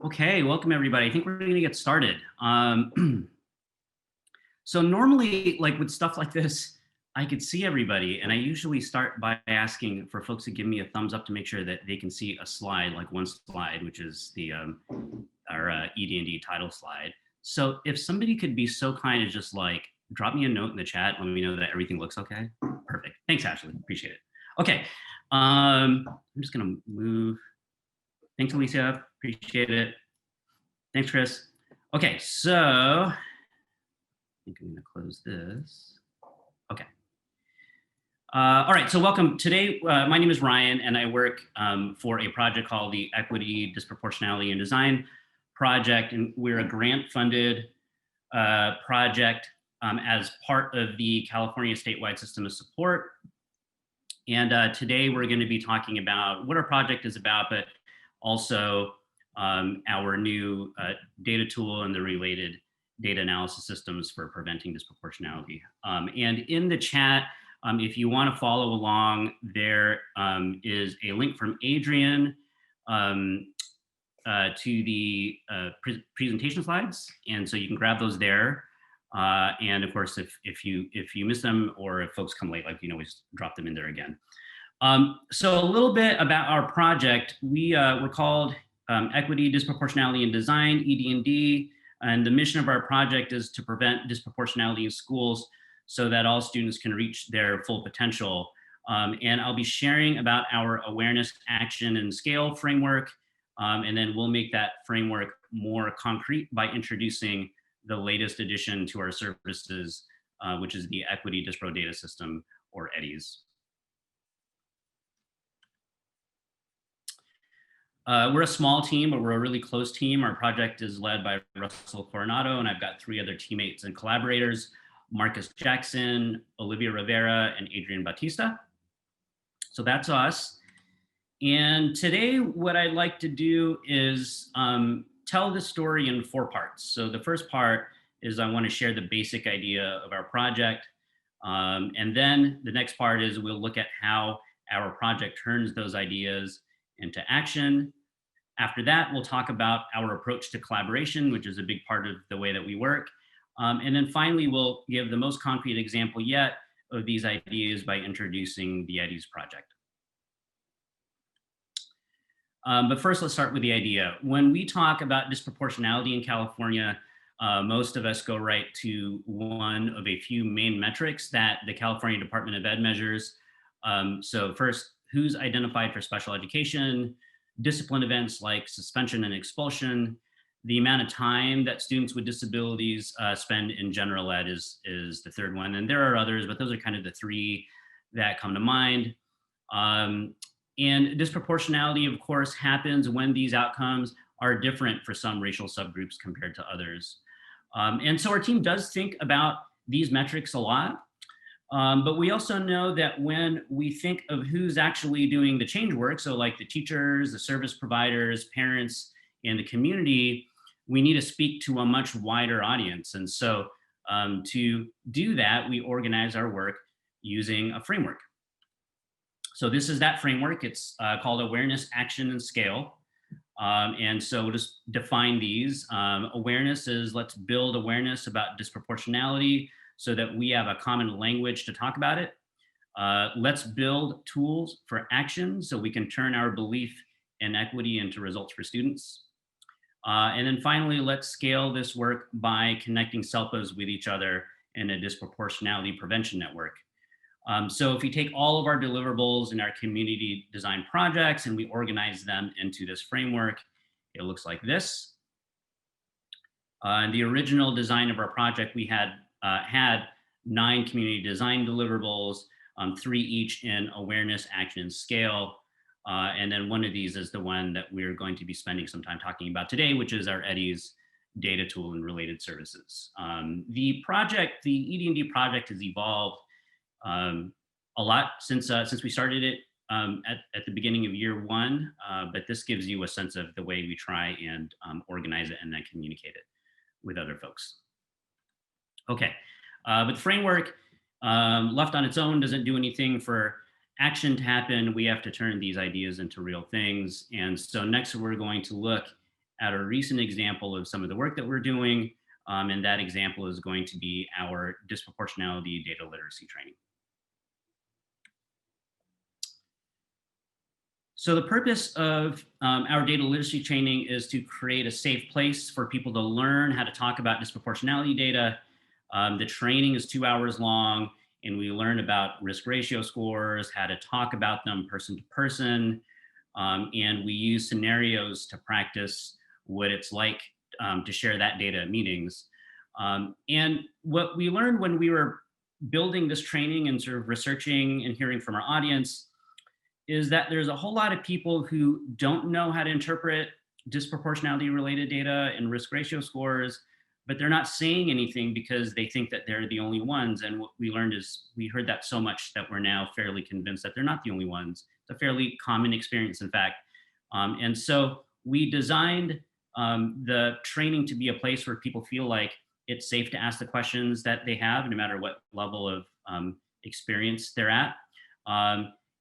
Okay, welcome everybody. I think we're going to get started. So normally, like with stuff like this, I could see everybody, and I usually start by asking for folks to give me a thumbs up to make sure that they can see a slide, like one slide, which is the our ED&D title slide. So if somebody could be so kind as just like drop me a note in the chat, let me know that everything looks okay. Perfect. Thanks, Ashley. Appreciate it. Okay, I'm just gonna move. Thanks, Alicia. Appreciate it. Thanks, Chris. Okay, so I think I'm gonna close this. Okay. All right, so welcome. Today, my name is Ryan, and I work for a project called the Equity, Disproportionality, and Design Project, and we're a grant-funded project as part of the California statewide system of support. And today we're going to be talking about what our project is about, but also our new data tool and the related data analysis systems for preventing disproportionality. And in the chat, if you want to follow along, there is a link from Adrian to the presentation slides, and so you can grab those there. And of course, if you miss them or if folks come late, like you can always drop them in there again. So a little bit about our project. We're called Equity, Disproportionality, and Design, ED&D, and the mission of our project is to prevent disproportionality in schools so that all students can reach their full potential. And I'll be sharing about our awareness, action, and scale framework, and then we'll make that framework more concrete by introducing the latest addition to our services, which is the Equity Dispro Data System, or EDDIS. We're a small team, but we're a really close team. Our project is led by Russell Coronado, and I've got 3 other teammates and collaborators, Marcus Jackson, Olivia Rivera, and Adrian Batista. So that's us. And today, what I'd like to do is tell the story in 4 parts. So the first part is I want to share the basic idea of our project. And then the next part is we'll look at how our project turns those ideas into action. After that, we'll talk about our approach to collaboration, which is a big part of the way that we work. And then finally, we'll give the most concrete example yet of these ideas by introducing the EDDIS project. But first, let's start with the idea. When we talk about disproportionality in California, most of us go right to one of a few main metrics that the California Department of Ed measures. So first, who's identified for special education, discipline events like suspension and expulsion, the amount of time that students with disabilities spend in general ed is the third one. And there are others, but those are kind of the 3 that come to mind. And disproportionality, of course, happens when these outcomes are different for some racial subgroups compared to others. And so our team does think about these metrics a lot. But we also know that when we think of who's actually doing the change work, so like the teachers, the service providers, parents, and the community, we need to speak to a much wider audience. And so to do that, we organize our work using a framework. So this is that framework. It's called Awareness, Action, and Scale. And so we'll just define these. Awareness is let's build awareness about disproportionality so that we have a common language to talk about it. Let's build tools for action so we can turn our belief in equity into results for students. And then finally, let's scale this work by connecting SELPAs with each other in a disproportionality prevention network. So if we take all of our deliverables in our community design projects and we organize them into this framework, it looks like this. In the original design of our project, we had 9 community design deliverables, 3 each in awareness, action, and scale. And then one of these is the one that we're going to be spending some time talking about today, which is our EDDIS data tool and related services. The project, the ED&D project, has evolved a lot since we started it at the beginning of year 1, but this gives you a sense of the way we try and organize it and then communicate it with other folks. Okay, but the framework left on its own doesn't do anything for action to happen. We have to turn these ideas into real things. And so next we're going to look at a recent example of some of the work that we're doing. And that example is going to be our disproportionality data literacy training. So the purpose of our data literacy training is to create a safe place for people to learn how to talk about disproportionality data. The training is 2 hours long, and we learn about risk ratio scores, how to talk about them person to person, and we use scenarios to practice what it's like to share that data at meetings. And what we learned when we were building this training and sort of researching and hearing from our audience is that there's a whole lot of people who don't know how to interpret disproportionality related data and risk ratio scores, but they're not saying anything because they think that they're the only ones. And what we learned is we heard that so much that we're now fairly convinced that they're not the only ones. It's a fairly common experience, in fact. And so we designed the training to be a place where people feel like it's safe to ask the questions that they have, no matter what level of experience they're at.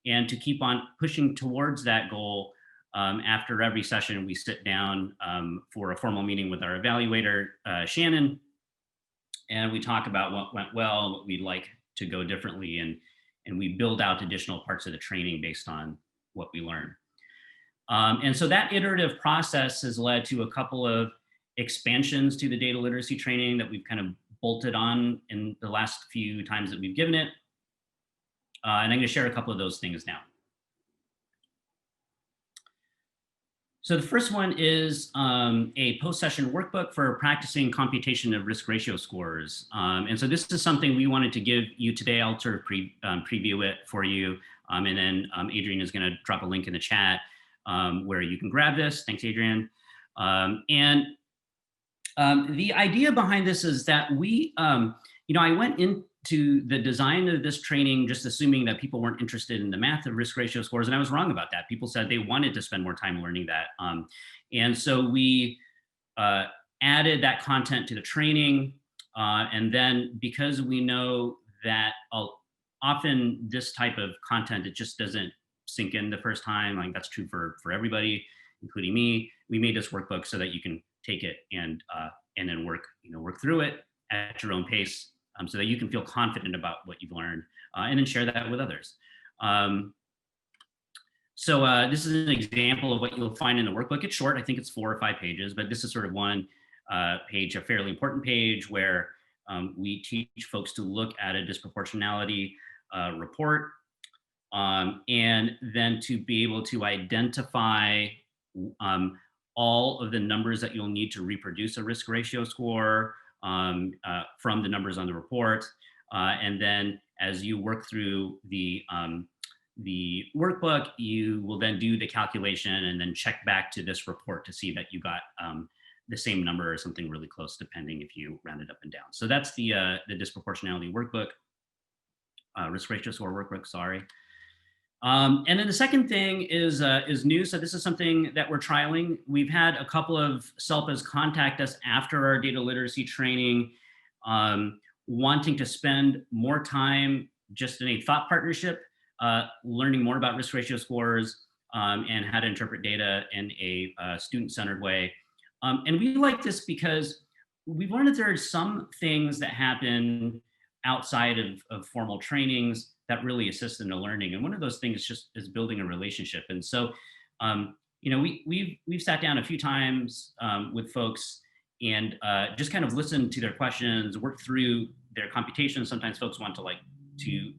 And to keep on pushing towards that goal, after every session, we sit down for a formal meeting with our evaluator, Shannon, and we talk about what went well, what we'd like to go differently, and we build out additional parts of the training based on what we learn. And so that iterative process has led to a couple of expansions to the data literacy training that we've kind of bolted on in the last few times that we've given it. And I'm going to share a couple of those things now. So the first one is a post-session workbook for practicing computation of risk ratio scores. And so this is something we wanted to give you today. I'll sort of preview it for you. And then Adrian is going to drop a link in the chat where you can grab this. Thanks, Adrian. And the idea behind this is that we, I went into the design of this training just assuming that people weren't interested in the math of risk ratio scores, and I was wrong about that. People said they wanted to spend more time learning that. And so we added that content to the training. And then because we know that often this type of content, it just doesn't sink in the first time. Like that's true for everybody, including me. We made this workbook so that you can take it and then work through it at your own pace, so that you can feel confident about what you've learned, and then share that with others. So this is an example of what you'll find in the workbook. It's short, I think it's 4 or 5 pages, but this is sort of one page, a fairly important page where we teach folks to look at a disproportionality report, and then to be able to identify all of the numbers that you'll need to reproduce a risk ratio score from the numbers on the report. And then as you work through the workbook, you will then do the calculation and then check back to this report to see that you got the same number or something really close, depending if you round it up and down. So that's the disproportionality workbook, risk ratio score workbook, sorry. And then the second thing is new. So this is something that we're trialing. We've had a couple of SELPAs contact us after our data literacy training, wanting to spend more time just in a thought partnership, learning more about risk ratio scores and how to interpret data in a student-centered way. And we like this because we've learned that there are some things that happen outside of formal trainings that really assist in the learning. And one of those things just is building a relationship. And so, we've sat down a few times with folks and just kind of listened to their questions, worked through their computations. Sometimes folks want to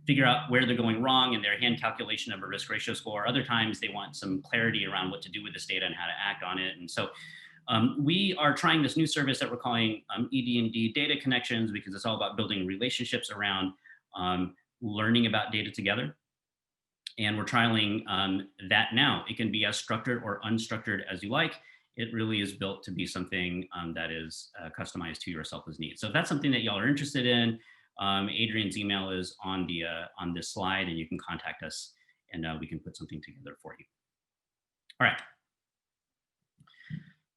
figure out where they're going wrong in their hand calculation of a risk ratio score. Other times they want some clarity around what to do with this data and how to act on it. And so we are trying this new service that we're calling ED&D Data Connections, because it's all about building relationships around learning about data together. And we're trialing that now. It can be as structured or unstructured as you like. It really is built to be something that is customized to your SELPA's needs. So if that's something that y'all are interested in, Adrian's email is on this slide, and you can contact us and we can put something together for you. All right.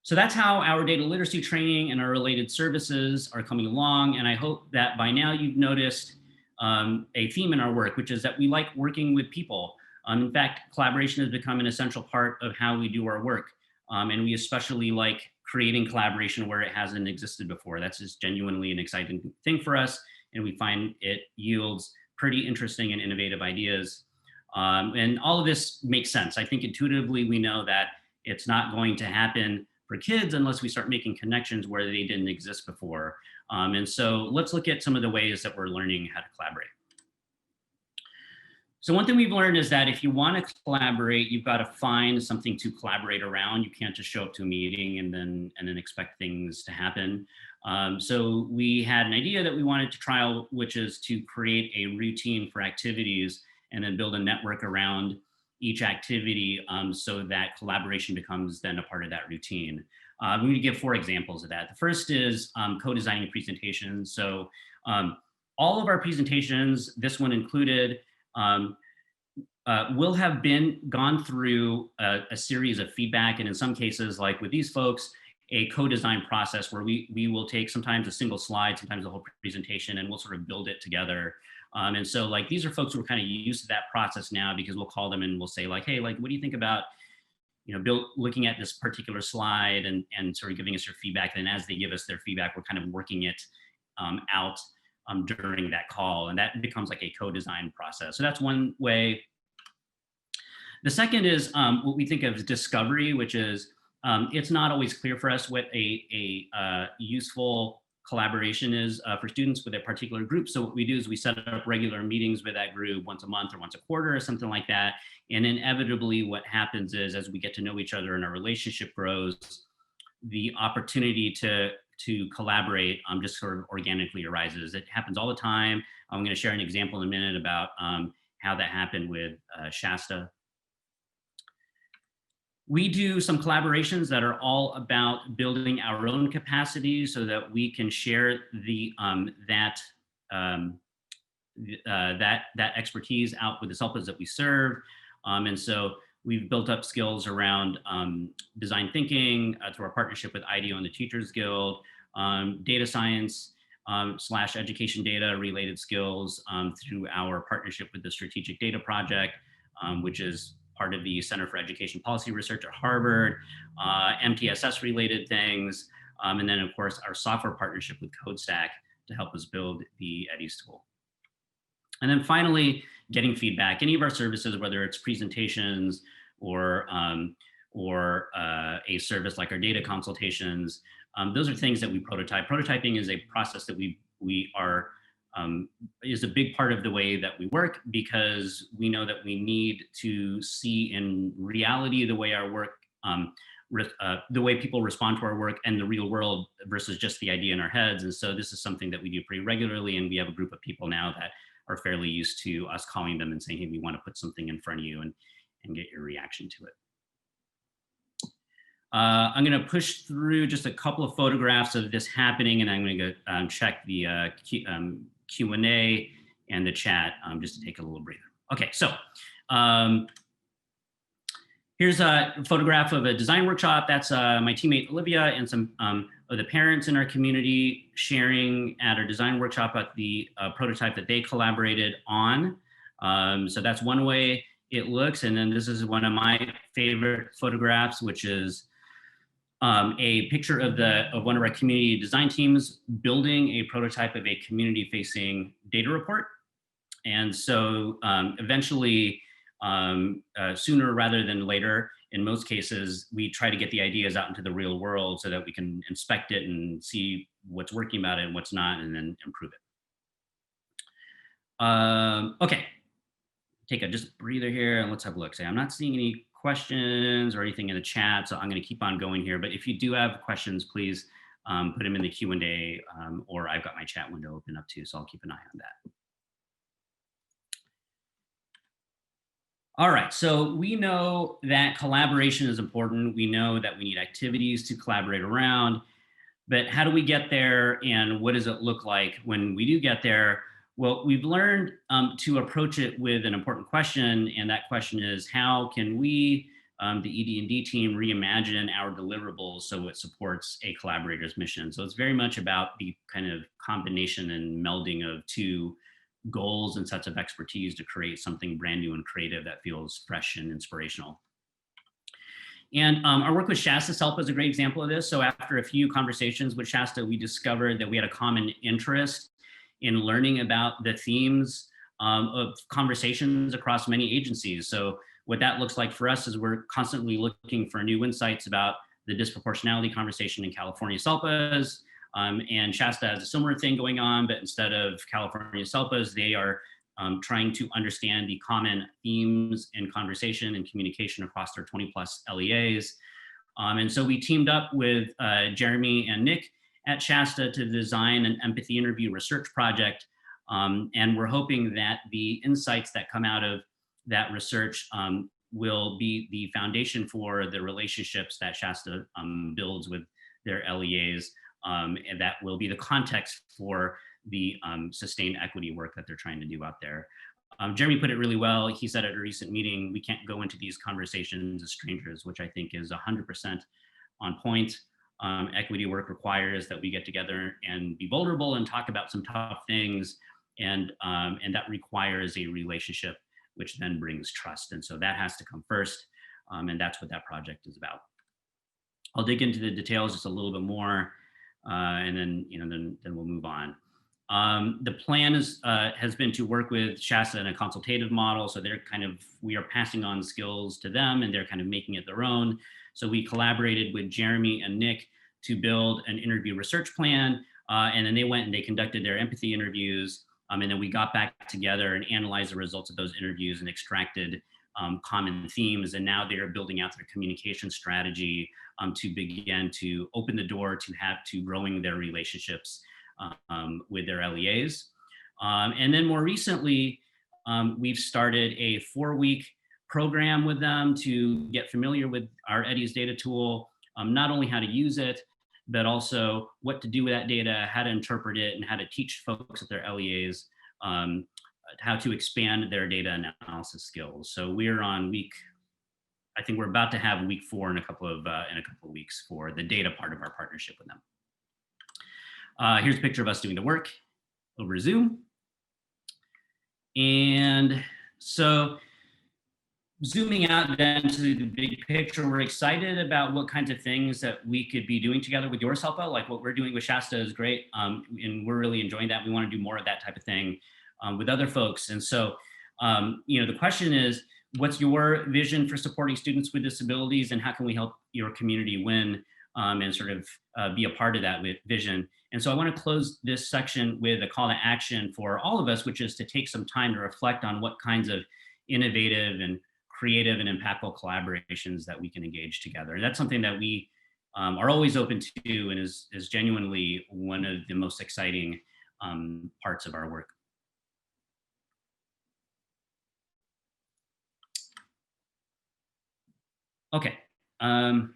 So that's how our data literacy training and our related services are coming along. And I hope that by now you've noticed a theme in our work, which is that we like working with people. In fact, collaboration has become an essential part of how we do our work. And we especially like creating collaboration where it hasn't existed before. That's just genuinely an exciting thing for us. And we find it yields pretty interesting and innovative ideas. And all of this makes sense. I think intuitively we know that it's not going to happen for kids unless we start making connections where they didn't exist before. And so let's look at some of the ways that we're learning how to collaborate. So one thing we've learned is that if you want to collaborate, you've got to find something to collaborate around. You can't just show up to a meeting and then expect things to happen. So we had an idea that we wanted to trial, which is to create a routine for activities and then build a network around each activity so that collaboration becomes then a part of that routine. I'm going to give 4 examples of that. The first is co-designing presentations. So all of our presentations, this one included, will have gone through a series of feedback, and in some cases, like with these folks, a co-design process where we will take sometimes a single slide, sometimes the whole presentation, and we'll sort of build it together. And so like these are folks who are kind of used to that process now, because we'll call them and we'll say like, hey, like, what do you think about, looking at this particular slide and sort of giving us your feedback. And as they give us their feedback, we're kind of working it out during that call, and that becomes like a co-design process. So that's one way. The second is what we think of as discovery, which is it's not always clear for us what a useful collaboration is for students with a particular group. So what we do is we set up regular meetings with that group once a month or once a quarter or something like that. And inevitably what happens is as we get to know each other and our relationship grows, the opportunity to collaborate just sort of organically arises. It happens all the time. I'm going to share an example in a minute about how that happened with Shasta. We do some collaborations that are all about building our own capacity so that we can share that expertise out with the selfless that we serve. And so we've built up skills around design thinking through our partnership with IDEO and the Teachers Guild, data science / education data related skills through our partnership with the Strategic Data Project, which is part of the Center for Education Policy Research at Harvard, MTSS related things, and then of course our software partnership with CodeStack to help us build the Eddies tool. And then finally, getting feedback. Any of our services, whether it's presentations or a service like our data consultations, those are things that we prototype. Prototyping is a process that we are is a big part of the way that we work, because we know that we need to see in reality the way our work, the way people respond to our work and the real world versus just the idea in our heads. And so this is something that we do pretty regularly, and we have a group of people now that are fairly used to us calling them and saying, hey, we want to put something in front of you and get your reaction to it. I'm going to push through just a couple of photographs of this happening, and I'm going to go check the Q&A and the chat just to take a little breather. Okay, so here's a photograph of a design workshop. That's my teammate Olivia and some of the parents in our community sharing at our design workshop at the prototype that they collaborated on. So that's one way it looks. And then this is one of my favorite photographs, which is a picture of one of our community design teams building a prototype of a community-facing data report. And so eventually, sooner rather than later, in most cases, we try to get the ideas out into the real world so that we can inspect it and see what's working about it and what's not, and then improve it. Okay, take a just breather here and let's have a look. I'm not seeing any questions or anything in the chat, so I'm going to keep on going here. But if you do have questions, please put them in the Q&A, or I've got my chat window open up too, so I'll keep an eye on that. All right, so we know that collaboration is important. We know that we need activities to collaborate around, but how do we get there, and what does it look like when we do get there? Well, we've learned to approach it with an important question, and that question is, how can we, the ED&D team, reimagine our deliverables so it supports a collaborator's mission? So it's very much about the kind of combination and melding of two goals and sets of expertise to create something brand new and creative that feels fresh and inspirational. And our work with Shasta SELPA is a great example of this. So after a few conversations with Shasta, we discovered that we had a common interest in learning about the themes of conversations across many agencies. So what that looks like for us is we're constantly looking for new insights about the disproportionality conversation in California SELPAs. And Shasta has a similar thing going on, but instead of California SELPAs, they are trying to understand the common themes in conversation and communication across their 20 plus LEAs. And so we teamed up with Jeremy and Nick at Shasta to design an empathy interview research project. And we're hoping that the insights that come out of that research will be the foundation for the relationships that Shasta builds with their LEAs. And that will be the context for the sustained equity work that they're trying to do out there. Jeremy put it really well. He said at a recent meeting, we can't go into these conversations as strangers, which I think is 100% on point. Equity work requires that we get together and be vulnerable and talk about some tough things. And that requires a relationship, which then brings trust. And so that has to come first. And that's what that project is about. I'll dig into the details just a little bit more, and then, then we'll move on. The plan has been to work with Shasta in a consultative model. So we are passing on skills to them and they're kind of making it their own. So we collaborated with Jeremy and Nick to build an interview research plan. And then they went and they conducted their empathy interviews. And then we got back together and analyzed the results of those interviews and extracted common themes. And now they are building out their communication strategy to begin to open the door to growing their relationships with their LEAs. And then more recently, we've started a 4-week program with them to get familiar with our Eddies data tool, not only how to use it, but also what to do with that data, how to interpret it, and how to teach folks at their LEAs how to expand their data analysis skills. So we're on I think we're about to have week 4 in a couple of weeks for the data part of our partnership with them. Here's a picture of us doing the work over Zoom. And so zooming out then to the big picture, we're excited about what kinds of things that we could be doing together with your SELPA. Like what we're doing with Shasta is great. And we're really enjoying that. We want to do more of that type of thing with other folks. And so, the question is, what's your vision for supporting students with disabilities, and how can we help your community win and sort of be a part of that vision? And so I want to close this section with a call to action for all of us, which is to take some time to reflect on what kinds of innovative and creative and impactful collaborations that we can engage together. And that's something that we are always open to and is genuinely one of the most exciting parts of our work. Okay. Real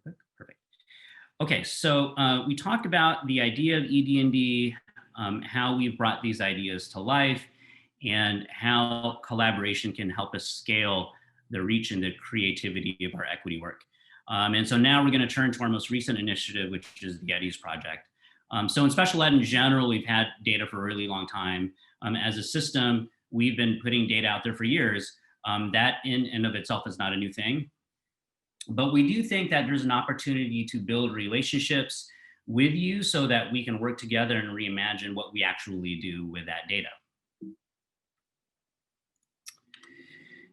quick. Perfect. Okay, so we talked about the idea of ED&D, how we've brought these ideas to life, and how collaboration can help us scale the reach and the creativity of our equity work. And so now we're going to turn to our most recent initiative, which is the Eddies project. So in special ed in general, we've had data for a really long time. As a system, we've been putting data out there for years. That in and of itself is not a new thing. But we do think that there's an opportunity to build relationships with you so that we can work together and reimagine what we actually do with that data.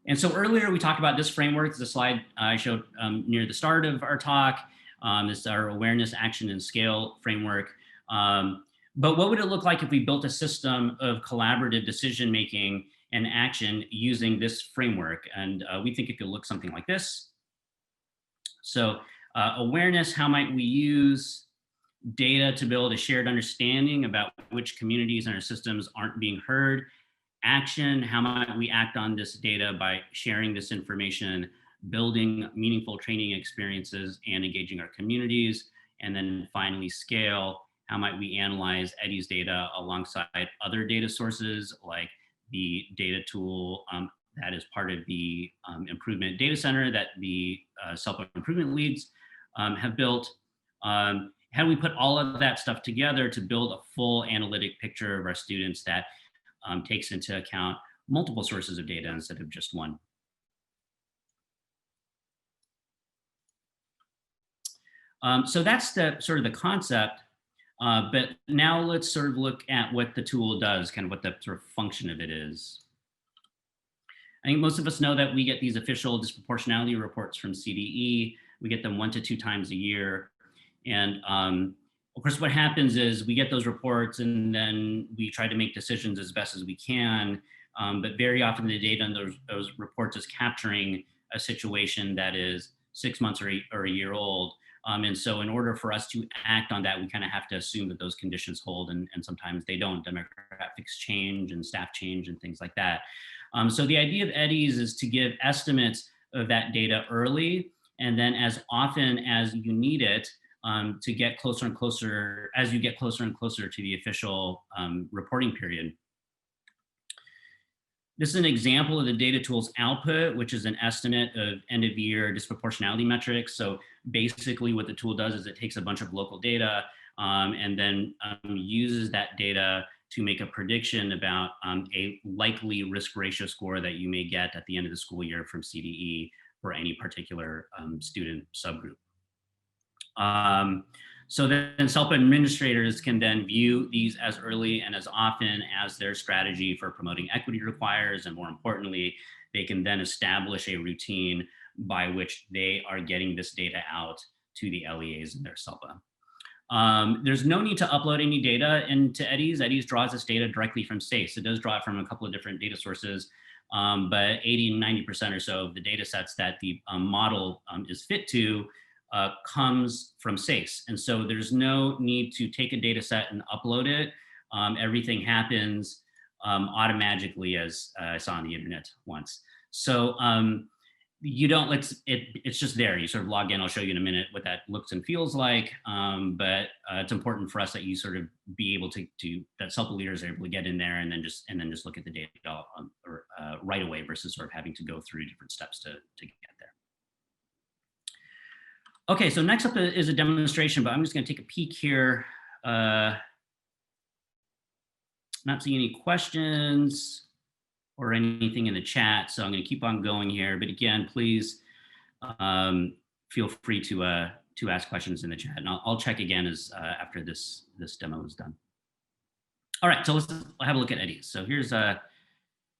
And so earlier we talked about this framework. It's a slide I showed near the start of our talk. This is our awareness, action, and scale framework. But what would it look like if we built a system of collaborative decision-making and action using this framework? And we think it could look something like this. So awareness, how might we use data to build a shared understanding about which communities in our systems aren't being heard? Action, how might we act on this data by sharing this information, building meaningful training experiences, and engaging our communities? And then finally, scale, how might we analyze Eddies data alongside other data sources like the data tool that is part of the improvement data center that the self-improvement leads have built. How do we put all of that stuff together to build a full analytic picture of our students that takes into account multiple sources of data instead of just one? So that's the sort of the concept. But now let's sort of look at what the tool does, kind of what the sort of function of it is. I think most of us know that we get these official disproportionality reports from CDE. We get them 1 to 2 times a year. And of course, what happens is we get those reports and then we try to make decisions as best as we can. But very often the data in those reports is capturing a situation that is 6 months or a year old. And so in order for us to act on that, we kind of have to assume that those conditions hold, and sometimes they don't. Demographics change and staff change and things like that. So the idea of EDDIes is to give estimates of that data early, and then as often as you need it, to get closer and closer, as you get closer and closer to the official reporting period. This is an example of the data tool's output, which is an estimate of end of year disproportionality metrics. So basically what the tool does is it takes a bunch of local data and then uses that data to make a prediction about a likely risk ratio score that you may get at the end of the school year from CDE for any particular student subgroup. So then SELPA administrators can then view these as early and as often as their strategy for promoting equity requires, and more importantly, they can then establish a routine by which they are getting this data out to the LEAs in their SELPA. There's no need to upload any data into EDDIes. EDDIes draws this data directly from SACE. It does draw it from a couple of different data sources, but 80 and 90% or so of the data sets that the model is fit to comes from SACE. And so there's no need to take a data set and upload it. Everything happens automatically, as I saw on the internet once. So you don't, it's just there. You sort of log in. I'll show you in a minute what that looks and feels like. But it's important for us that you sort of be able to that SELPA leaders are able to get in there and then just look at the data right away versus sort of having to go through different steps to get there. Okay, so next up is a demonstration, but I'm just going to take a peek here. Not seeing any questions or anything in the chat, so I'm going to keep on going here. But again, please feel free to ask questions in the chat, and I'll check again as after this demo is done. All right, so let's have a look at EDDIes. So here's the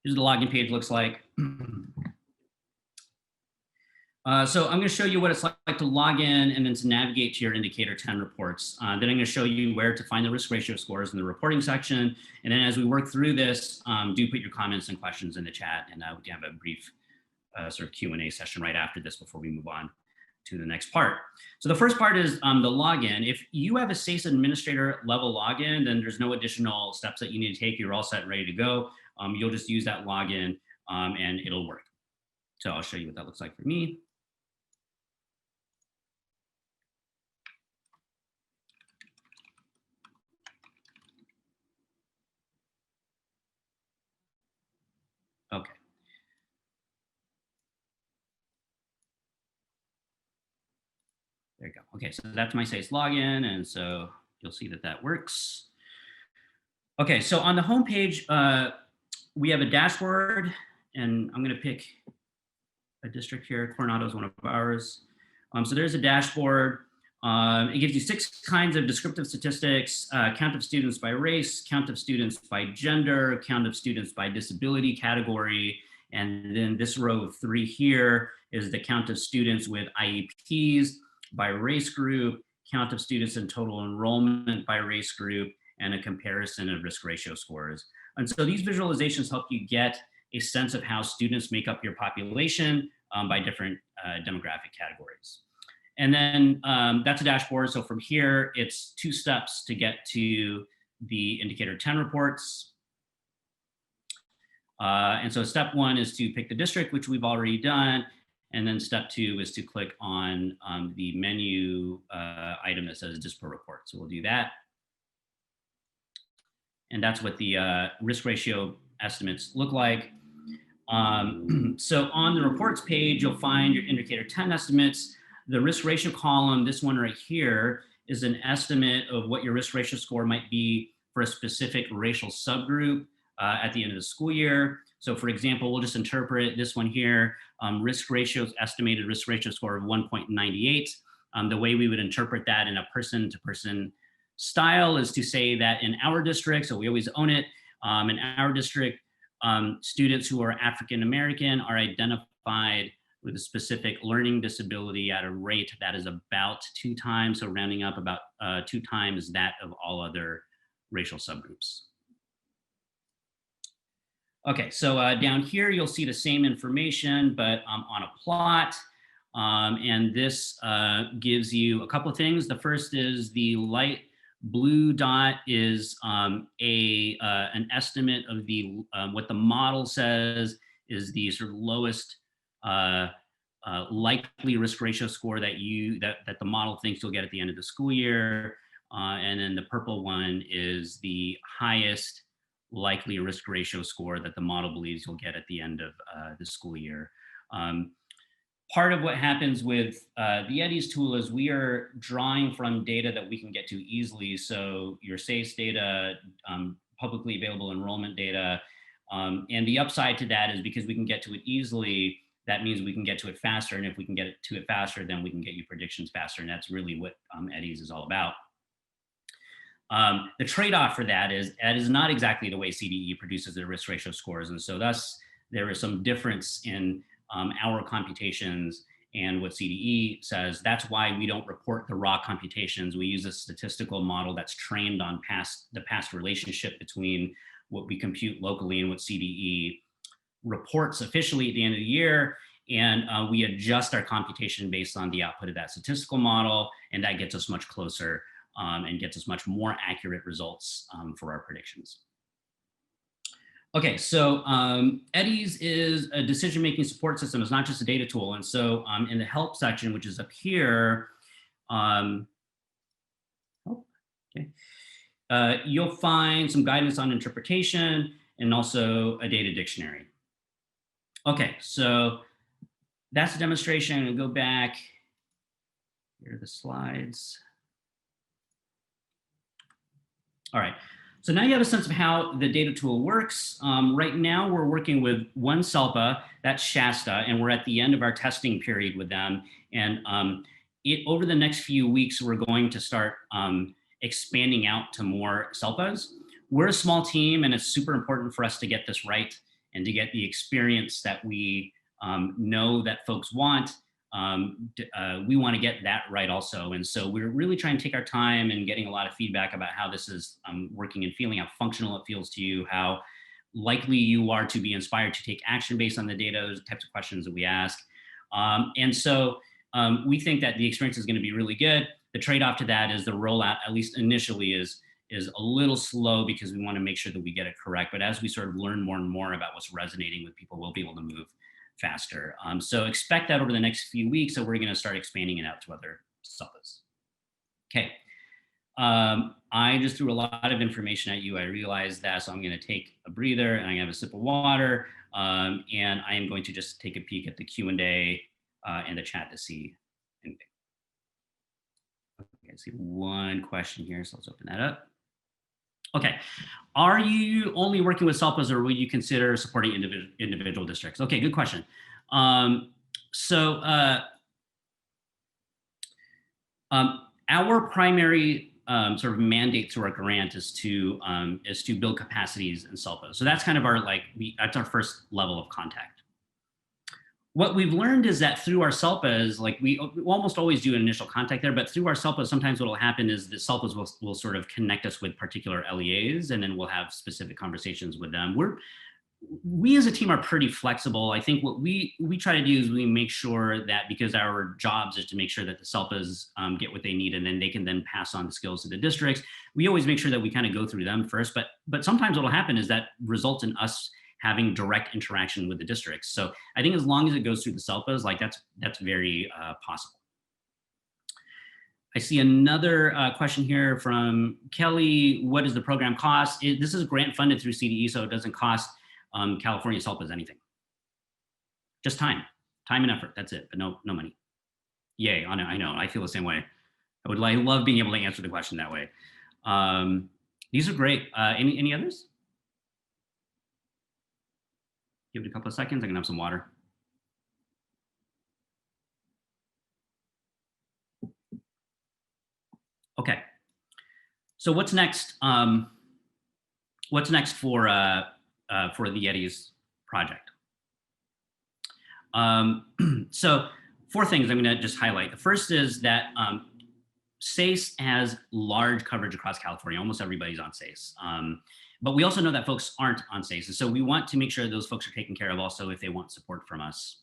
login page looks like. So I'm going to show you what it's like to log in and then to navigate to your indicator 10 reports. Then I'm going to show you where to find the risk ratio scores in the reporting section. And then as we work through this, do put your comments and questions in the chat, and we can have a brief sort of Q&A session right after this before we move on to the next part. So the first part is the login. If you have a SACE administrator level login, then there's no additional steps that you need to take. You're all set and ready to go. You'll just use that login and it'll work. So I'll show you what that looks like for me. Okay. There you go. Okay, so that's my SACE login, and so you'll see that that works. Okay, so on the home page, we have a dashboard, and I'm going to pick a district here. Coronado is one of ours. So there's a dashboard. It gives you 6 kinds of descriptive statistics: count of students by race, count of students by gender, count of students by disability category, and then this row of 3 here is the count of students with IEPs by race group, count of students in total enrollment by race group, and a comparison of risk ratio scores. And so these visualizations help you get a sense of how students make up your population by different demographic categories. And then that's a dashboard. So from here, it's 2 steps to get to the indicator 10 reports. And so step 1 is to pick the district, which we've already done. And then step 2 is to click on the menu item that says Dispo report. So we'll do that. And that's what the risk ratio estimates look like. So on the reports page, you'll find your indicator 10 estimates. The risk ratio column, this one right here, is an estimate of what your risk ratio score might be for a specific racial subgroup at the end of the school year. So for example, we'll just interpret this one here, estimated risk ratio score of 1.98. The way we would interpret that in a person-to-person style is to say that in our district, so we always own it, in our district, students who are African American are identified with a specific learning disability at a rate that is about 2 times, so rounding up about 2 times that of all other racial subgroups. Okay, so down here you'll see the same information, but on a plot. And this gives you a couple of things. The first is the light blue dot is an estimate of the what the model says is the sort of lowest likely risk ratio score that the model thinks you'll get at the end of the school year. And then the purple one is the highest likely risk ratio score that the model believes you'll get at the end of the school year. Part of what happens with the Eddies tool is we are drawing from data that we can get to easily. So your SACE data, publicly available enrollment data. And the upside to that is because we can get to it easily, that means we can get to it faster. And if we can get to it faster, then we can get you predictions faster. And that's really what Eddies is all about. The trade-off for that is not exactly the way CDE produces their risk ratio scores. And so thus there is some difference in our computations and what CDE says. That's why we don't report the raw computations. We use a statistical model that's trained on the past relationship between what we compute locally and what CDE reports officially at the end of the year. And we adjust our computation based on the output of that statistical model. And that gets us much closer and gets us much more accurate results for our predictions. Okay, so Eddies is a decision-making support system. It's not just a data tool. And so in the help section, which is up here, you'll find some guidance on interpretation and also a data dictionary. Okay, so that's the demonstration. And go back. Here are the slides. All right. So now you have a sense of how the data tool works. Right now, we're working with one SELPA, that's Shasta, and we're at the end of our testing period with them. And over the next few weeks, we're going to start expanding out to more SELPAs. We're a small team, and it's super important for us to get this right and to get the experience that we know that folks want. We want to get that right also. And so we're really trying to take our time and getting a lot of feedback about how this is working and feeling, how functional it feels to you, how likely you are to be inspired to take action based on the data, those types of questions that we ask. And so we think that the experience is going to be really good. The trade-off to that is the rollout, at least initially, is a little slow because we want to make sure that we get it correct. But as we sort of learn more and more about what's resonating with people, we'll be able to move faster. So expect that over the next few weeks that we're going to start expanding it out to other SELPAs. Okay. I just threw a lot of information at you. I realized that, so I'm going to take a breather and I'm going to have a sip of water. And I am going to just take a peek at the Q&A and the chat to see anything. Okay, I see one question here, so let's open that up. Okay, are you only working with SELPAs or would you consider supporting individual districts? Okay, good question. Our primary sort of mandate through our grant is to build capacities in SELPAs. So that's kind of that's our first level of contact. What we've learned is that through our SELPAs, we almost always do an initial contact there, but through our SELPAs, sometimes what will happen is the SELPAs will sort of connect us with particular LEAs, and then we'll have specific conversations with them. We as a team are pretty flexible. I think what we try to do is we make sure that, because our jobs is to make sure that the SELPAs get what they need, and then they can then pass on the skills to the districts. We always make sure that we kind of go through them first, but sometimes what will happen is that results in us having direct interaction with the districts. So I think as long as it goes through the SELPAs, that's very possible. I see another question here from Kelly. What does the program cost? This is grant funded through CDE, so it doesn't cost California SELPAs anything. Just time and effort, that's it, but no money. Yay, I know, I feel the same way. I love being able to answer the question that way. These are great. Any others? Give it a couple of seconds. I can have some water. Okay, so what's next for the Yetis project? So four things I'm going to just highlight. The first is that SACE has large coverage across California. Almost everybody's on SACE. But we also know that folks aren't on SACE. And so we want to make sure those folks are taken care of also if they want support from us.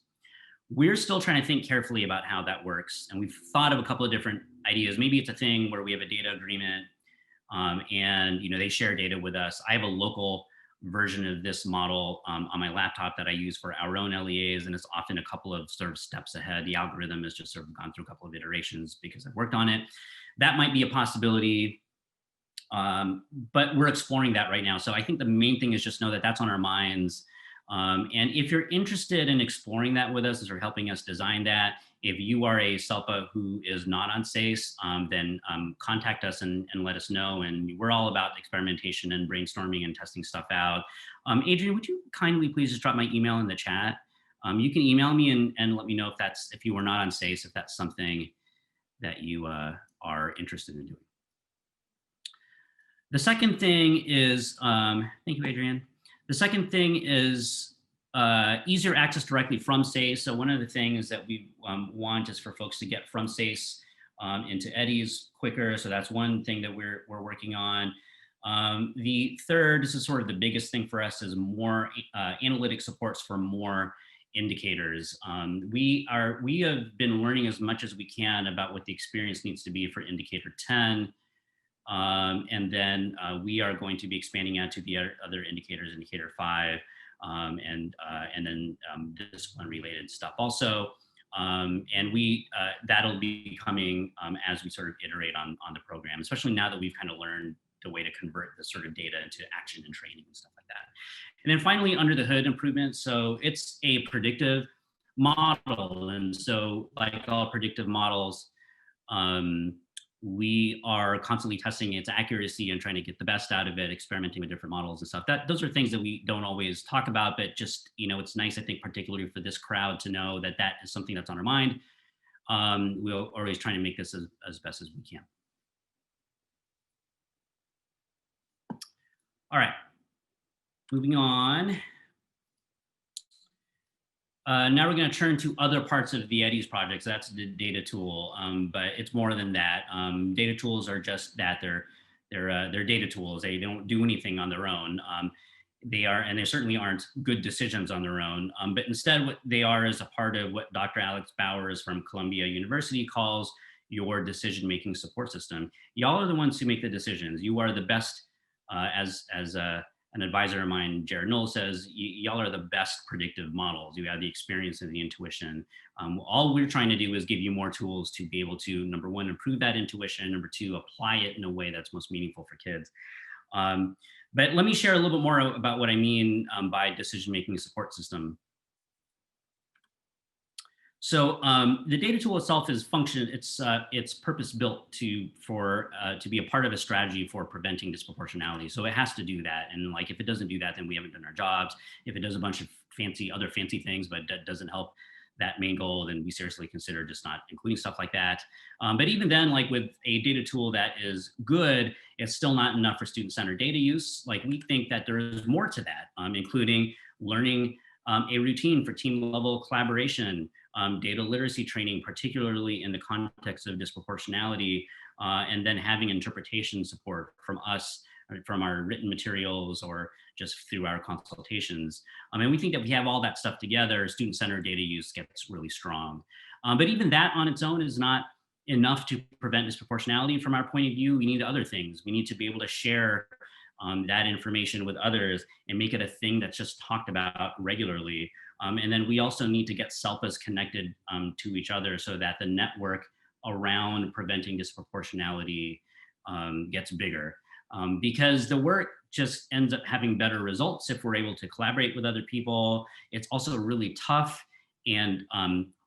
We're still trying to think carefully about how that works. And we've thought of a couple of different ideas. Maybe it's a thing where we have a data agreement and they share data with us. I have a local version of this model on my laptop that I use for our own LEAs, and it's often a couple of sort of steps ahead. The algorithm has just sort of gone through a couple of iterations because I've worked on it. That might be a possibility, but we're exploring that right now. So I think the main thing is just know that that's on our minds. And if you're interested in exploring that with us or helping us design that, if you are a SELPA who is not on SACE, then contact us and let us know. And we're all about experimentation and brainstorming and testing stuff out. Adrian, would you kindly please just drop my email in the chat? You can email me and let me know if you were not on SACE, if that's something that you are interested in doing. The second thing is, thank you, Adrian. The second thing is easier access directly from SACE. So one of the things that we want is for folks to get from SACE into Eddies quicker. So that's one thing that we're working on. The third, this is sort of the biggest thing for us, is more analytic supports for more indicators. We have been learning as much as we can about what the experience needs to be for indicator 10. And then we are going to be expanding out to the other indicators, indicator 5, and then discipline-related stuff also. And that'll be coming as we sort of iterate on the program, especially now that we've kind of learned the way to convert this sort of data into action and training and stuff like that. And then finally, under the hood improvements. So it's a predictive model. And so like all predictive models, we are constantly testing its accuracy and trying to get the best out of it, experimenting with different models and stuff. Those are things that we don't always talk about, but just, it's nice, I think, particularly for this crowd to know that that is something that's on our mind. We're always trying to make this as best as we can. All right, moving on. Now we're going to turn to other parts of the Eddies project. So that's the data tool, but it's more than that. Data tools are just that. They're data tools. They don't do anything on their own. And they certainly aren't good decisions on their own. But instead, what they are is a part of what Dr. Alex Bowers from Columbia University calls your decision-making support system. Y'all are the ones who make the decisions. You are the best, as an advisor of mine, Jared Knoll, says, y'all are the best predictive models. You have the experience and the intuition. All we're trying to do is give you more tools to be able to, number one, improve that intuition, number two, apply it in a way that's most meaningful for kids. But let me share a little bit more about what I mean by decision-making support system. So the data tool itself is it's purpose-built to be a part of a strategy for preventing disproportionality. So it has to do that. And like, if it doesn't do that, then we haven't done our jobs. If it does a bunch of other fancy things, but that doesn't help that main goal, then we seriously consider just not including stuff like that. But even then, like with a data tool that is good, it's still not enough for student-centered data use. Like, we think that there is more to that, including learning a routine for team-level collaboration, data literacy training, particularly in the context of disproportionality, and then having interpretation support from us, from our written materials, or just through our consultations. And we think that we have all that stuff together, student-centered data use gets really strong. But even that on its own is not enough to prevent disproportionality. From our point of view, we need other things. We need to be able to share that information with others and make it a thing that's just talked about regularly. And then we also need to get SELPAs connected to each other so that the network around preventing disproportionality gets bigger. Because the work just ends up having better results if we're able to collaborate with other people. It's also really tough and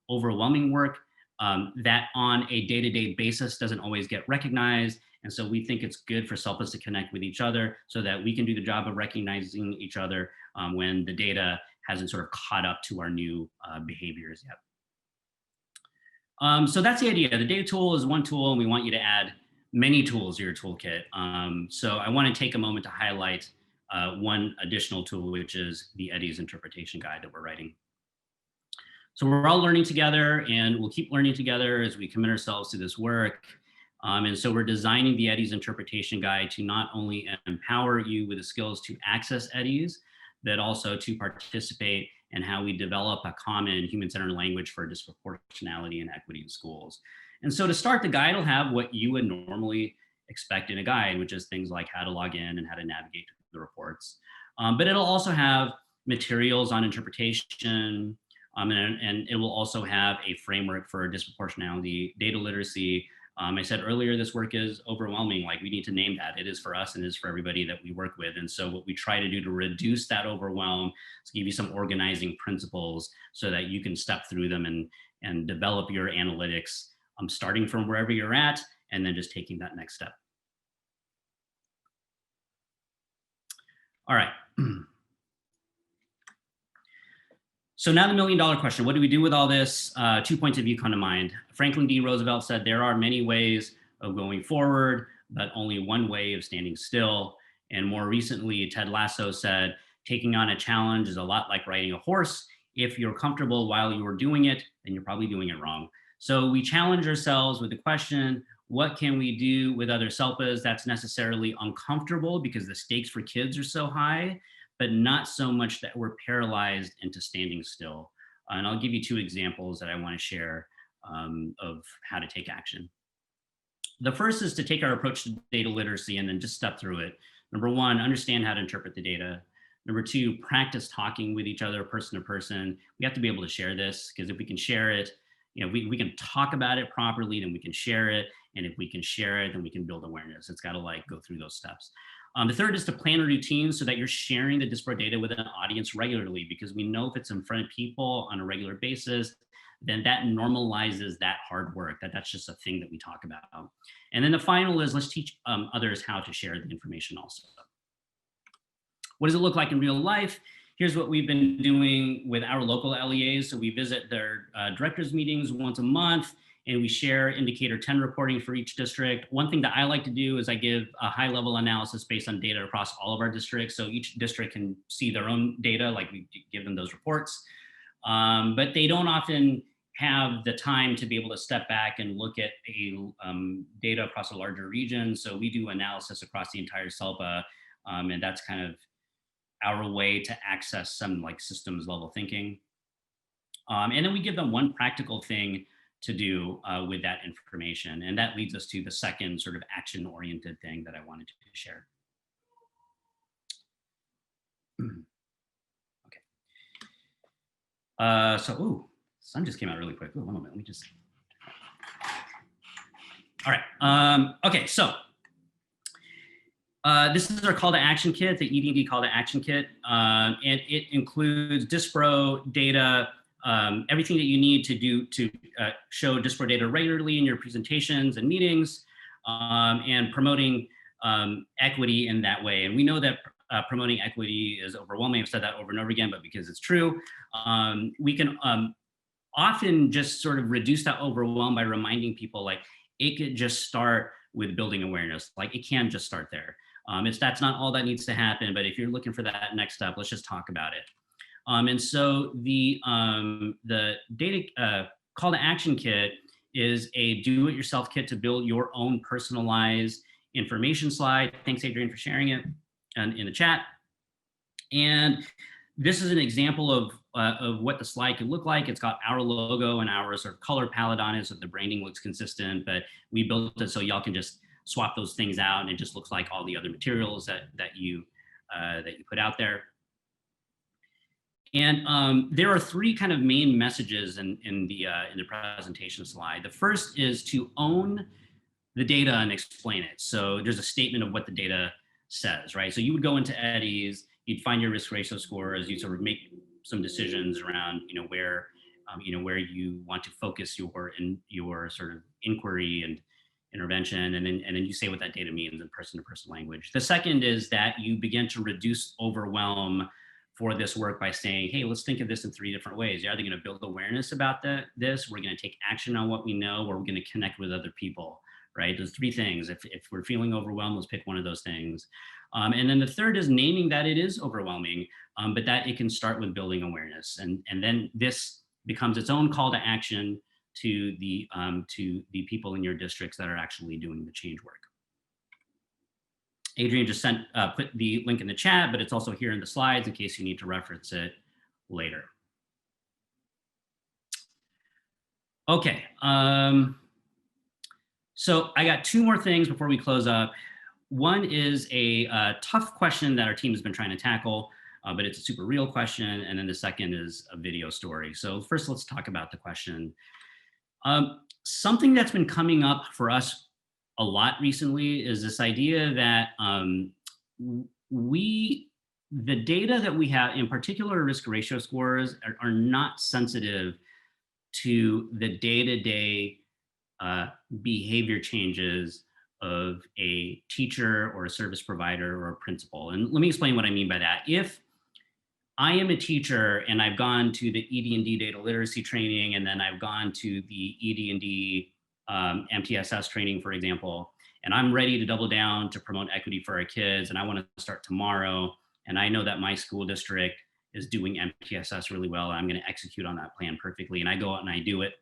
overwhelming work that on a day-to-day basis doesn't always get recognized. And so we think it's good for SELPAs to connect with each other so that we can do the job of recognizing each other when the data hasn't sort of caught up to our new behaviors yet. So that's the idea. The data tool is one tool, and we want you to add many tools in your toolkit. So I want to take a moment to highlight one additional tool, which is the Eddy's interpretation guide that we're writing. So we're all learning together, and we'll keep learning together as we commit ourselves to this work. And so we're designing the Eddy's interpretation guide to not only empower you with the skills to access Eddy's, but also to participate in how we develop a common human-centered language for disproportionality and equity in schools. And so to start, the guide will have what you would normally expect in a guide, which is things like how to log in and how to navigate the reports. But it'll also have materials on interpretation, and it will also have a framework for disproportionality, data literacy. I said earlier, this work is overwhelming. Like, we need to name that. It is for us and it is for everybody that we work with. And so what we try to do to reduce that overwhelm is give you some organizing principles so that you can step through them and develop your analytics, starting from wherever you're at and then just taking that next step. All right. So now the million-dollar question, what do we do with all this? 2 points of view come to mind. Franklin D. Roosevelt said, there are many ways of going forward, but only one way of standing still. And more recently, Ted Lasso said, taking on a challenge is a lot like riding a horse. If you're comfortable while you're doing it, then you're probably doing it wrong. So we challenge ourselves with the question, what can we do with other SELPAs that's necessarily uncomfortable because the stakes for kids are so high, but not so much that we're paralyzed into standing still. And I'll give you 2 examples that I want to share of how to take action. The first is to take our approach to data literacy and then just step through it. Number 1, understand how to interpret the data. Number 2, practice talking with each other, person to person. We have to be able to share this, because if we can share it, we can talk about it properly, then we can share it. And if we can share it, then we can build awareness. It's got to go through those steps. The third is to plan a routine so that you're sharing the Dispro data with an audience regularly, because we know if it's in front of people on a regular basis, then that normalizes that hard work, that's just a thing that we talk about. And then the final is, let's teach others how to share the information also. What does it look like in real life? Here's what we've been doing with our local LEAs. So we visit their directors meetings once a month, and we share indicator 10 reporting for each district. One thing that I like to do is I give a high level analysis based on data across all of our districts. So each district can see their own data, like we give them those reports. But they don't often have the time to be able to step back and look at data across a larger region. So we do analysis across the entire SELPA, and that's kind of our way to access some systems level thinking. And then we give them one practical thing to do with that information. And that leads us to the second sort of action-oriented thing that I wanted to share. Okay. Ooh, sun just came out really quick. Ooh, one moment, let me just. All right, okay, so this is our call to action kit, the ED&D call to action kit. And it includes Dispro data, everything that you need to do to show Dispro data regularly in your presentations and meetings, and promoting equity in that way. And we know that promoting equity is overwhelming. I've said that over and over again, but because it's true, we can often just sort of reduce that overwhelm by reminding people it could just start with building awareness. It can just start there. That's not all that needs to happen, but if you're looking for that next step, let's just talk about it. And so the data call to action kit is a do-it-yourself kit to build your own personalized information slide. Thanks, Adrian, for sharing it in the chat. And this is an example of what the slide could look like. It's got our logo and our sort of color palette on it, so the branding looks consistent, but we built it so y'all can just swap those things out, and it just looks like all the other materials that you put out there. And there are 3 kind of main messages in the presentation slide. The first is to own the data and explain it. So there's a statement of what the data says, right? So you would go into Eddy's, you'd find your risk ratio scores, you sort of make some decisions around, where you want to focus your sort of inquiry and intervention, and then you say what that data means in person-to-person language. The second is that you begin to reduce overwhelm for this work by saying, hey, let's think of this in 3 different ways. You're either going to build awareness about this, we're going to take action on what we know, or we're going to connect with other people, right? Those three things. If we're feeling overwhelmed, let's pick one of those things. And then the third is naming that it is overwhelming, but that it can start with building awareness. And then this becomes its own call to action to the people in your districts that are actually doing the change work. Adrian just put the link in the chat, but it's also here in the slides in case you need to reference it later. Okay, so I got two more things before we close up. One is a tough question that our team has been trying to tackle, but it's a super real question. And then the second is a video story. So first, let's talk about the question. Something that's been coming up for us a lot recently is this idea that the data that we have, in particular risk ratio scores, are not sensitive to the day-to-day behavior changes of a teacher or a service provider or a principal. And let me explain what I mean by that. If I am a teacher and I've gone to the ED&D data literacy training, and then I've gone to the ED&D MTSS training, for example, and I'm ready to double down to promote equity for our kids, and I want to start tomorrow, and I know that my school district is doing MTSS really well, I'm going to execute on that plan perfectly, and I go out and I do it.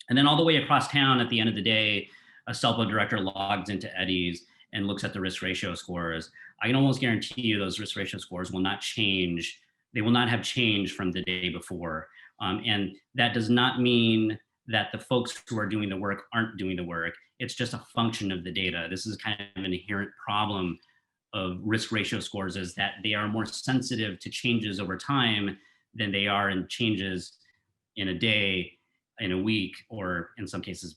And then all the way across town at the end of the day, a SELPA director logs into Eddie's and looks at the risk ratio scores. I can almost guarantee you those risk ratio scores will not change. They will not have changed from the day before. And that does not mean that the folks who are doing the work aren't doing the work. It's just a function of the data. This is kind of an inherent problem of risk ratio scores, is that they are more sensitive to changes over time than they are in changes in a day, in a week, or in some cases,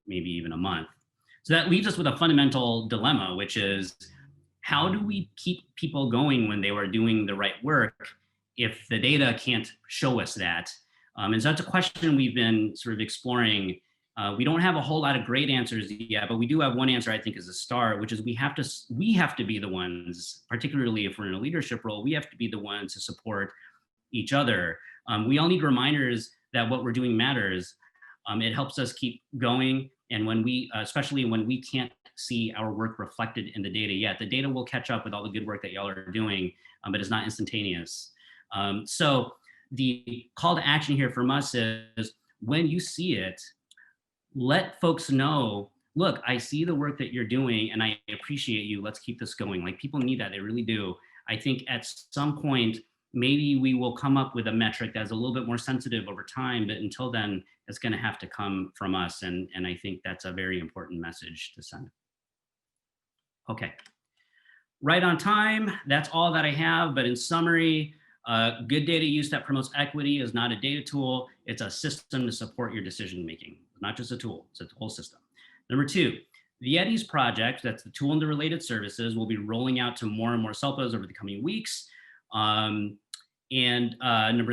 maybe even a month. So that leaves us with a fundamental dilemma, which is, how do we keep people going when they were doing the right work if the data can't show us that? And so that's a question we've been sort of exploring. We don't have a whole lot of great answers yet, but we do have one answer I think is a start, which is we have to be the ones, particularly if we're in a leadership role, we have to be the ones to support each other. We all need reminders that what we're doing matters. It helps us keep going. And when we, especially when we can't see our work reflected in the data yet, the data will catch up with all the good work that y'all are doing, but it's not instantaneous. So the call to action here from us is, when you see it, let folks know, look, I see the work that you're doing and I appreciate you. Let's keep this going. Like, people need that, they really do. I think at some point, maybe we will come up with a metric that's a little bit more sensitive over time, but until then, it's gonna have to come from us. And I think that's a very important message to send. Okay, right on time, that's all that I have, but in summary, good data use that promotes equity is not a data tool, it's a system to support your decision-making. It's not just a tool, it's a whole system. Number two, the Eddies project, that's the tool and the related services, will be rolling out to more and more SELPAs over the coming weeks. Number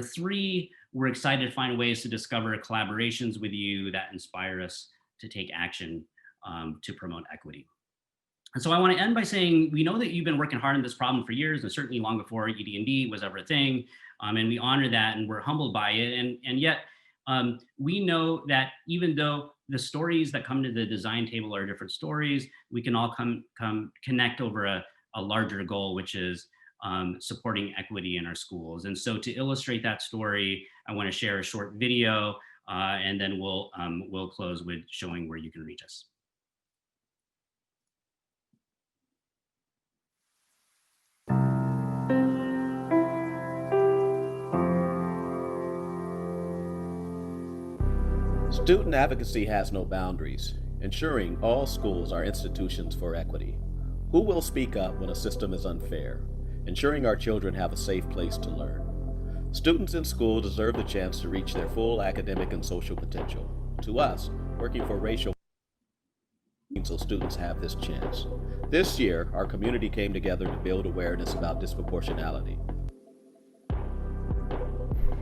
three, we're excited to find ways to discover collaborations with you that inspire us to take action to promote equity. And so I want to end by saying, we know that you've been working hard on this problem for years, and certainly long before ED&D was ever a thing. And we honor that, and we're humbled by it. And yet we know that even though the stories that come to the design table are different stories, we can all connect over a larger goal, which is supporting equity in our schools. And so to illustrate that story, I want to share a short video, and then we'll close with showing where you can reach us. Student advocacy has no boundaries, ensuring all schools are institutions for equity. Who will speak up when a system is unfair? Ensuring our children have a safe place to learn. Students in school deserve the chance to reach their full academic and social potential. To us, working for racial so students have this chance. This year, our community came together to build awareness about disproportionality.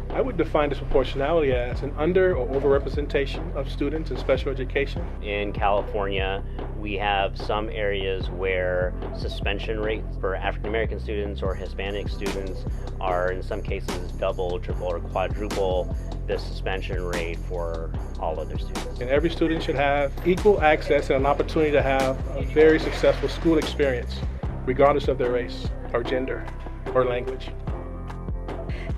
I would define disproportionality as an under or overrepresentation of students in special education. In California, we have some areas where suspension rates for African American students or Hispanic students are in some cases double, triple, or quadruple the suspension rate for all other students. And every student should have equal access and an opportunity to have a very successful school experience, regardless of their race or gender or language.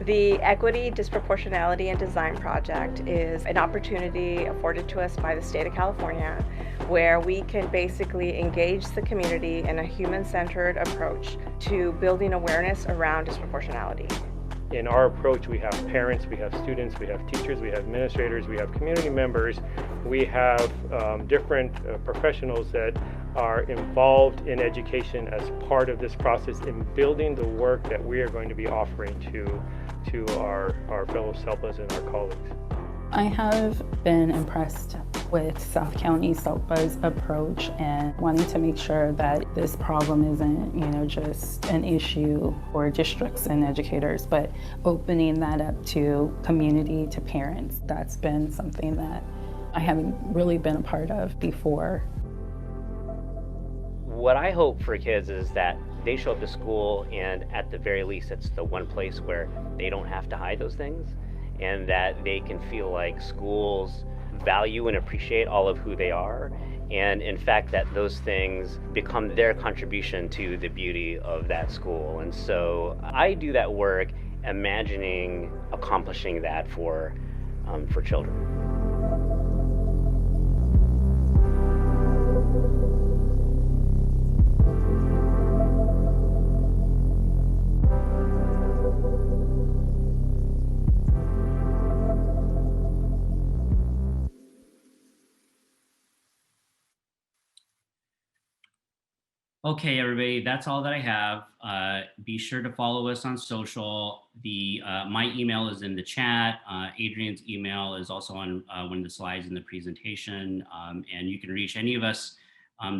The Equity, Disproportionality, and Design Project is an opportunity afforded to us by the state of California where we can basically engage the community in a human-centered approach to building awareness around disproportionality. In our approach, we have parents, we have students, we have teachers, we have administrators, we have community members, we have different professionals that are involved in education as part of this process in building the work that we are going to be offering to our fellow SELPAs and our colleagues. I have been impressed with South County SELPA's approach and wanting to make sure that this problem isn't, just an issue for districts and educators, but opening that up to community, to parents. That's been something that I haven't really been a part of before. What I hope for kids is that they show up to school and at the very least it's the one place where they don't have to hide those things, and that they can feel like schools value and appreciate all of who they are, and in fact that those things become their contribution to the beauty of that school. And so I do that work imagining accomplishing that for children. Okay, everybody, that's all that I have. Be sure to follow us on social. My email is in the chat. Adrian's email is also on one of the slides in the presentation. And you can reach any of us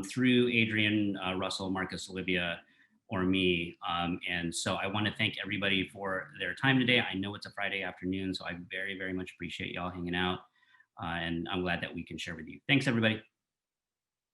through Adrian, Russell, Marcus, Olivia, or me. And so I want to thank everybody for their time today. I know it's a Friday afternoon, so I very, very much appreciate y'all hanging out. And I'm glad that we can share with you. Thanks, everybody.